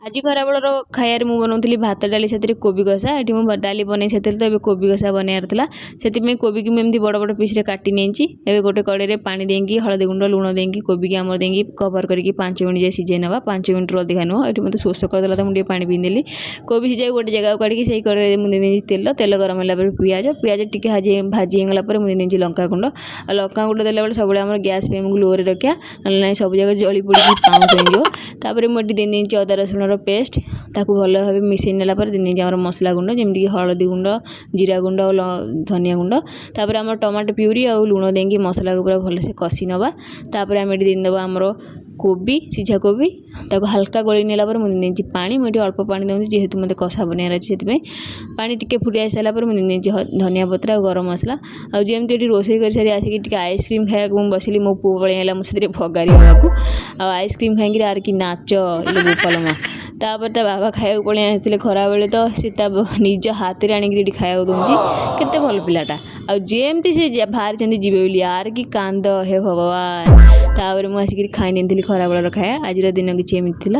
ଆଜି ଖରାବେଳର ଖାଇବାରେ ମୁଁ ବନାଉଥିଲି ଭାତ ଡାଲି ସେଥିରେ କୋବି କଷା। ଏଠି ମୁଁ ଡାଲି ବନେଇ ସାରିଥିଲି ତ ଏବେ କୋବି କଷା ବନେଇବାର ଥିଲା। ସେଥିପାଇଁ କୋବିକି ମୁଁ ଏମିତି ବଡ଼ ବଡ଼ ପିସ୍ରେ କାଟି ନେଇଛି। ଏବେ ଗୋଟେ କଡ଼େଇରେ ପାଣି ଦେଇକି ହଳଦୀ ଗୁଣ୍ଡ ଲୁଣ ଦେଇକି କୋବିକି ଆମର ଦେଇକି କଭର କରିକି 5 ମିନିଟ୍ ଯାଏ ସିଝେଇ ନେବା। 5 ମିନିଟ୍ରୁ ଅଧିକା ନୁହଁ। ଏଠି ମୋତେ ଶୋଷ କରିଦେଲା ତ ମୁଁ ଟିକେ ପାଣି ପିଇଦେଲି। କୋବି ସିଝାକୁ ଗୋଟେ ଜାଗାକୁ କାଢ଼ିକି ସେଇ କଡ଼େଇରେ ମୁଁ ଦେଇଦେଇଛି ତେଲ ଗରମ ହେଲା ପରେ ପିଆଜ ଟିକେ ଭାଜି ହେଇଗଲା ପରେ ମୁଁ ଦେଇଦେଇଛି ଲଙ୍କାଗୁଣ୍ଡ। ଆଉ ଲଙ୍କାଗୁଣ୍ଡ ଦେଲାବେଳେ ସବୁବେଳେ ଆମର ଗ୍ୟାସ୍ ଫ୍ଲେମ୍କୁ ଲୋରେ ରଖିବା, ନହେଲେ ନାହିଁ ସବୁ ଜାଗା ଜଳି ପୋଡ଼ିକି ପାଉଁଶ ହେଇଯିବ। ତାପରେ ମୁଁ ଏଠି ଦେଇଦେଇଛି ଅଦା ରସୁଣର ପେଷ୍ଟ, ତାକୁ ଭଲ ଭାବେ ମିଶାଇ ନେଲା ପରେ ଦେଇଦେଇଛି ଆମର ମସଲା ଗୁଣ୍ଡ ଯେମିତିକି ହଳଦୀ ଗୁଣ୍ଡ, ଜିରା ଗୁଣ୍ଡ ଆଉ ଧନିଆ ଗୁଣ୍ଡ। ତାପରେ ଆମର ଟମାଟୋ ପ୍ୟୁରି ଆଉ ଲୁଣ ଦେଇକି ମସଲାକୁ ପୁରା ଭଲସେ କଷି ନେବା। ତାପରେ ଆମେ ଏଠି ଦେଇଦେବା ଆମର କୋବି, ସିଝା କୋବି, ତାକୁ ହାଲକା ଗୋଳେଇ ନେଲା ପରେ ମୁଁ ଦେଇଦେଇଛି ପାଣି। ମୁଁ ଏଠି ଅଳ୍ପ ପାଣି ଦେଉଛି ଯେହେତୁ ମୋତେ କଷା ବନେଇବାର ଅଛି, ସେଥିପାଇଁ ପାଣି ଟିକେ ଫୁଟି ଆସିସାରିଲା ପରେ ମୁଁ ଦେଇଦେଇଛି ଧନିଆ ପତ୍ର ଆଉ ଗରମ ମସଲା। ଆଉ ଯେମିତି ଏଠି ରୋଷେଇ କରିସାରି ଆସିକି ଟିକେ ଆଇସ୍କ୍ରିମ୍ ଖାଇବାକୁ ମୁଁ ବସିଲି, ମୋ ପୁଅ ପଳେଇ ଆଇଲା ମୋ ସେଥିରେ ଭଗାରି ହେବାକୁ। ଆଉ ଆଇସ୍କ୍ରିମ୍ ଖାଇକିରି ଆର କି ନାଚ ଇଲୋ ବୋପାଲୋ ମା। ତାପରେ ତା ବାବା ଖାଇବାକୁ ପଳେଇ ଆସିଥିଲେ ଖରାବେଳେ, ତ ସେ ତା ନିଜ ହାତରେ ଆଣିକିରି ଏଠି ଖାଇବାକୁ ଦେଉଛି। କେତେ ଭଲ ପିଲାଟା। ଆଉ ଯେମିତି ସେ ବାହାରିଛନ୍ତି ଯିବେ ବୋଲି, ଆର କି କାନ୍ଦ, ହେ ଭଗବାନ। ତାପରେ ମୁଁ ଆସିକିରି ଖାଇ ନେଇଥିଲି ଖରାବେଳର ଖାଇବା। ଆଜିର ଦିନ କିଛି ଏମିତି ଥିଲା।